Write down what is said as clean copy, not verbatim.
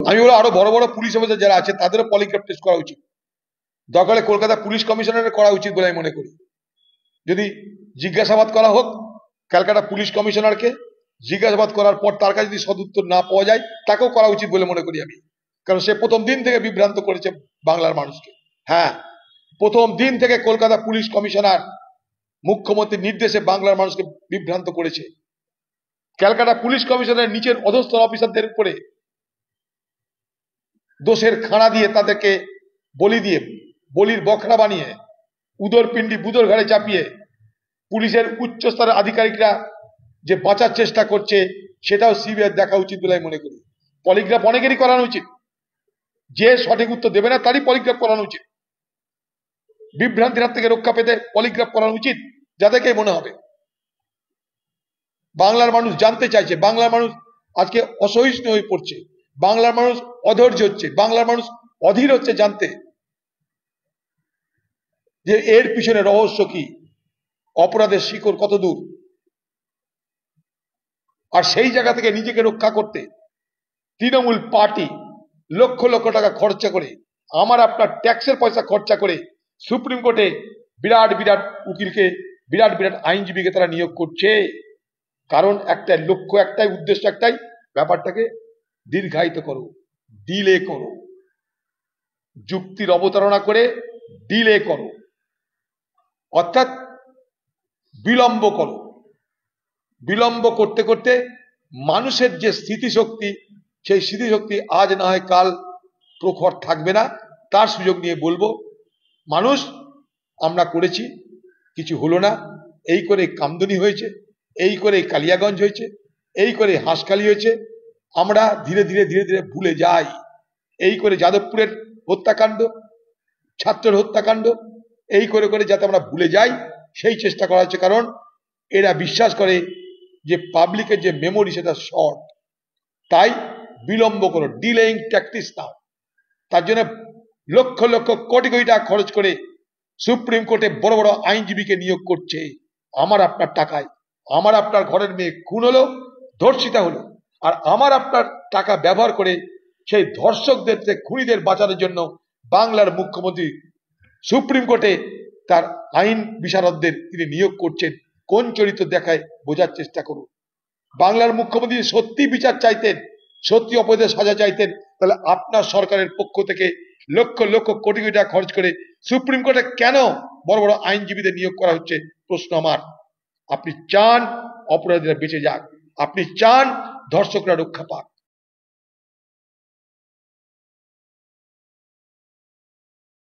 আমি বলি আরো বড় বড় পুলিশ অফিসার যারা আছে তাদেরও পলিগ্রাফ টেস্ট করা উচিত, দরকার হলে কলকাতা পুলিশ কমিশনারের করা উচিত বলে আমি মনে করি। যদি জিজ্ঞাসাবাদ করা হোক ক্যালকাটা পুলিশ কমিশনারকে, জিজ্ঞাসাবাদ করার পর তার কাছে যদি সদুত্তর না পাওয়া যায় তাকেও করা উচিত বলে মনে করি আমি। কারণ সে প্রথম দিন থেকে বিভ্রান্ত করেছে বাংলার মানুষকে। হ্যাঁ, প্রথম দিন থেকে কলকাতা পুলিশ কমিশনার মুখ্যমন্ত্রীর নির্দেশে বাংলার মানুষকে বিভ্রান্ত করেছে। ক্যালকাটা পুলিশ কমিশনারের নিচের অধস্থ অফিসারদের উপরে দোষের খাড়া দিয়ে তাদেরকে বলির বখরা বানিয়ে উদর পিণ্ডি বুদর ঘাড়ে চাপিয়ে পুলিশের উচ্চ স্তরের আধিকারিকরা যে বাঁচার চেষ্টা করছে সেটাও সিবিআই দেখা উচিত বলে আমি মনে করি। পলিগ্রাফ অনেকেরই করানো উচিত, যে সঠিক উত্তর দেবে না তারই পলিগ্রাফ করানো উচিত। বিভ্রান্তির হাত থেকে রক্ষা পেতে পলিগ্রাফ করানো উচিত, যাদেরকে মনে হবে। বাংলার মানুষ জানতে চাইছে, বাংলার মানুষ আজকে অসহিষ্ণু হয়ে পড়ছে, বাংলার মানুষ অধৈর্য হচ্ছে, বাংলার মানুষ অধীর হচ্ছে জানতে যে এর পিছনে রহস্য কি, অপরাধের শিকড় কত দূর। আর সেই জায়গা থেকে নিজেকে রক্ষা করতে তৃণমূল পার্টি লক্ষ লক্ষ টাকা খরচা করে, আমার আপনার ট্যাক্সের পয়সা খরচা করে সুপ্রিম কোর্টে বিরাট বিরাট উকিলকে, বিরাট বিরাট আইনজীবীকে তারা নিয়োগ করছে। কারণ একটাই লক্ষ্য, একটাই উদ্দেশ্য, একটাই, ব্যাপারটাকে দীর্ঘায়িত করো, ডিলে করো, যুক্তির অবতারণা করে ডিলে করো, অর্থাৎ বিলম্ব করো। বিলম্ব করতে করতে মানুষের যে স্মৃতিশক্তি, সেই স্মৃতিশক্তি আজ না হয় কাল প্রখর থাকবে না। তার সুযোগ নিয়ে বলবো, মানুষ আমরা করেছি, কিছু হলো না, এই করে কামদুনি হয়েছে, এই করে কালিয়াগঞ্জ হয়েছে, এই করে হাঁসখালি হয়েছে, আমরা ধীরে ধীরে ধীরে ধীরে ভুলে যাই। এই করে যাদবপুরের হত্যাকাণ্ড, ছাত্রের হত্যাকাণ্ড, এই করে করে যাতে আমরা ভুলে যাই সেই চেষ্টা করা হচ্ছে। কারণ এরা বিশ্বাস করে যে পাবলিকের যে মেমোরি সেটা শর্ট, তাই বিলম্ব করো, ডিলেইং ট্যাকটিক্স নাও। তার জন্য লক্ষ লক্ষ কোটি কোটি টাকা খরচ করে সুপ্রিম কোর্টে বড় বড় আইনজীবীকে নিয়োগ করছে আমার আপনার টাকায়। আমার আপনার ঘরের মেয়ে খুন হলো, ধর্ষিতা হলো, আর আমার আপনার টাকা ব্যবহার করে সেই ধর্ষকদের, খুনিদের বাঁচানোর জন্য বাংলার মুখ্যমন্ত্রী সুপ্রিম কোর্টে তার আইন বিশারদদের তিনি নিয়োগ করছেন। কোন চরিত্র দেখায় বোঝার চেষ্টা করুন। বাংলার মুখ্যমন্ত্রী সত্যি বিচার চাইতেন, সত্যি অপরাধের সাজা চাইতেন, তাহলে আপনার সরকারের পক্ষ থেকে লক্ষ লক্ষ কোটি কোটি টাকা খরচ করে সুপ্রিম কোর্টে কেন বড় বড় আইনজীবীদের নিয়োগ করা হচ্ছে? প্রশ্ন আমার। আপনি চান অপরাধীরা বেঁচে যাক, আপনি চান ধর্ষকরা রক্ষা পাক।